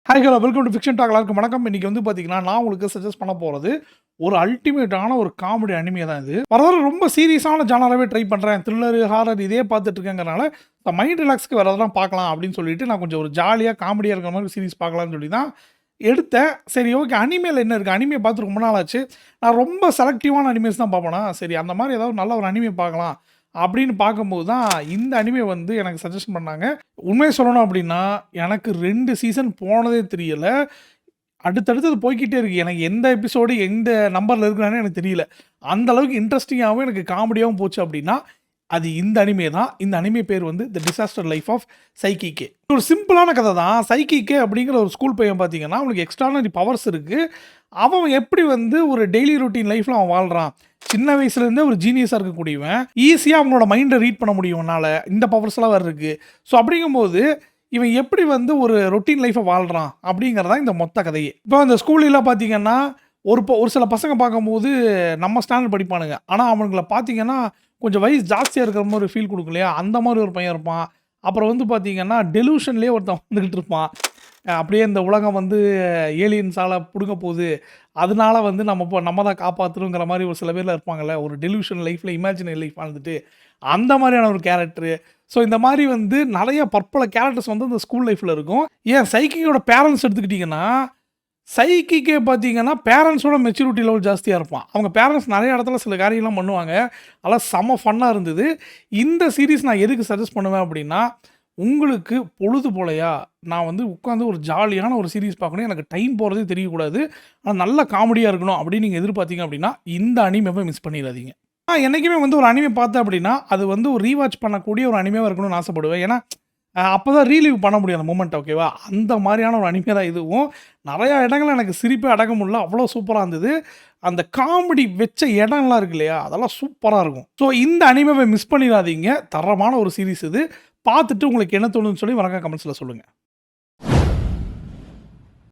Hi hello welcome to fiction talk. எல்லாருக்கும் வணக்கம். இன்னைக்கு வந்து பார்த்தீங்கன்னா, நான் உங்களுக்கு சஜெஸ்ட் பண்ண போறது ஒரு அல்டிமேட்டான ஒரு காமெடி அனிமே தான் இது. வர ரொம்ப சீரியஸான ஜானராவே ட்ரை பண்றேன். த்ரில்லர், ஹாரர் இதே பார்த்துட்டு இருக்கேங்கிறனால, மைண்ட் ரிலாக்ஸ்க்கு வேற எதனா பார்க்கலாம் அப்படின்னு சொல்லிட்டு, நான் கொஞ்சம் ஒரு ஜாலியா காமெடியா இருக்கிற மாதிரி சீரிஸ் பார்க்கலாம்னு சொல்லி தான் எடுத்தேன். சரி ஓகே, அனிமேல என்ன இருக்கு? அனிமே பார்த்து ரொம்ப நாள் ஆச்சு. நான் ரொம்ப செலக்டிவான அனிமேஸ் தான் பார்ப்பேனா. சரி அந்த மாதிரி ஏதாவது நல்ல ஒரு அனிமே பார்க்கலாம் அப்படின்னு பார்க்கும்போது தான் இந்த அனிமே வந்து எனக்கு சஜெஸ்ட் பண்ணாங்க. உண்மைய சொல்லணும் அப்படின்னா, எனக்கு 2 சீசன் போனதே தெரியல. அடுத்தடுத்து அது போய்க்கிட்டே இருக்கு. எனக்கு எந்த எபிசோடு எந்த நம்பர்ல இருக்குன்னு எனக்கு தெரியல. அந்த அளவுக்கு இன்ட்ரஸ்டிங்காவும் எனக்கு காமெடியாவும் போச்சு அப்படின்னா, அது இந்த அனிமே தான். இந்த அனிமே பேர் வந்து தி டிசாஸ்டர் லைஃப் ஆஃப் சைகிகே. ஒரு சிம்பிளான கதை தான். சைகிகே அப்படிங்கிற ஒரு ஸ்கூல் பையன் பார்த்தீங்கன்னா, அவனுக்கு எக்ஸ்ட்ரானரி பவர்ஸ் இருக்கு. அவன் எப்படி வந்து ஒரு டெய்லி ரொட்டீன் லைஃப்ல அவன் வாழ்றான். சின்ன வயசுலேருந்தே ஒரு ஜீனியஸாக இருக்கக்கூடியவன். ஈஸியாக அவங்களோட மைண்டை ரீட் பண்ண முடியும் அவனால. இந்த பவர்ஸ்லாம் வேறு இருக்கு. ஸோ அப்படிங்கும்போது இவன் எப்படி வந்து ஒரு ரொட்டீன் லைஃப்பை வாழ்றான் அப்படிங்கிறது தான் இந்த மொத்த கதையே. இப்போ அந்த ஸ்கூல்லாம் பார்த்தீங்கன்னா, ஒரு சில பசங்க பார்க்கும்போது நம்ம ஸ்டாண்டர்ட் படிப்பானுங்க. ஆனால் அவனுங்கள பார்த்தீங்கன்னா, கொஞ்சம் வயசு ஜாஸ்தியாக இருக்கிற மாதிரி ஒரு ஃபீல் கொடுக்கும் இல்லையா? அந்த மாதிரி ஒரு பையன் இருப்பான். அப்புறம் வந்து பார்த்தீங்கன்னா, டெலூஷன்லேயே ஒருத்தன் வந்துக்கிட்டு இருப்பான். அப்படியே இந்த உலகம் வந்து ஏலியன்ஸால புடுங்க போகுது. அதனால வந்து நம்ம தான் காப்பாத்தணுங்கிற மாரி ஒரு சில பேர்லாம் இருப்பாங்கல்ல. ஒரு டெலூஷன் லைஃப்ல இமேஜினரி லைஃப் வாழ்ந்துட்டு, அந்த மாரியான ஒரு கேரக்டரு. ஸோ இந்த மாரி வந்து நெறைய பற்பல கேரக்டர்ஸ் வந்து இந்த ஸ்கூல் லைஃப்ல இருக்கும். ஏன் சைக்கிக்கோட பேரண்ட்ஸ் எடுத்துக்கிட்டீங்கன்னா, சைக்கிக்கே பார்த்தீங்கன்னா, பேரண்ட்ஸோட மெச்சூரிட்டி லெவல் ஜாஸ்தியா இருப்பான். அவங்க பேரண்ட்ஸ் நெறைய இடத்துல சில காரியம்லாம் பண்ணுவாங்க. அதெல்லாம் செம்ம ஃபன்னா இருந்தது. இந்த சீரிஸ் நான் எதுக்கு சஜெஸ்ட் பண்ணுவேன் அப்படின்னா, உங்களுக்கு பொழுது போலயா, நான் வந்து உட்காந்து ஒரு ஜாலியான ஒரு சீரிஸ் பார்க்கணும். எனக்கு டைம் போறதே தெரியக்கூடாது. ஆனா நல்ல காமெடியா இருக்கணும் அப்படின்னு நீங்க எதிர்பார்த்தீங்க அப்படின்னா, இந்த அனிமேவ மிஸ் பண்ணிறாதீங்க. நான் என்னைக்குமே வந்து ஒரு அனிமே பார்த்தேன் அப்படின்னா, அது வந்து ஒரு ரீவாட்ச் பண்ணக்கூடிய ஒரு அனிமேவா இருக்கணும்னு ஆசைப்படுவேன். ஏன்னா, அப்பதான் ரீலீவ் பண்ண முடியும் அந்த மொமெண்ட் ஓகேவா? அந்த மாரியான ஒரு அனிமே தான் இதுவும். நெறைய இடங்கள்ல எனக்கு சிரிப்பே அடக்க முடியல. அவ்வளோ சூப்பரா இருந்தது. அந்த காமெடி வச்ச இடம்லாம் இருக்கு இல்லையா? அதெல்லாம் சூப்பரா இருக்கும். ஸோ இந்த அனிமேவ மிஸ் பண்ணிறாதீங்க. தரமான ஒரு சீரிஸ் இது. பார்த்துட்டு உங்களுக்கு என்ன தோணுதுன்னு சொல்லி மறக்காம கமெண்ட்ஸ்ல சொல்லுங்க.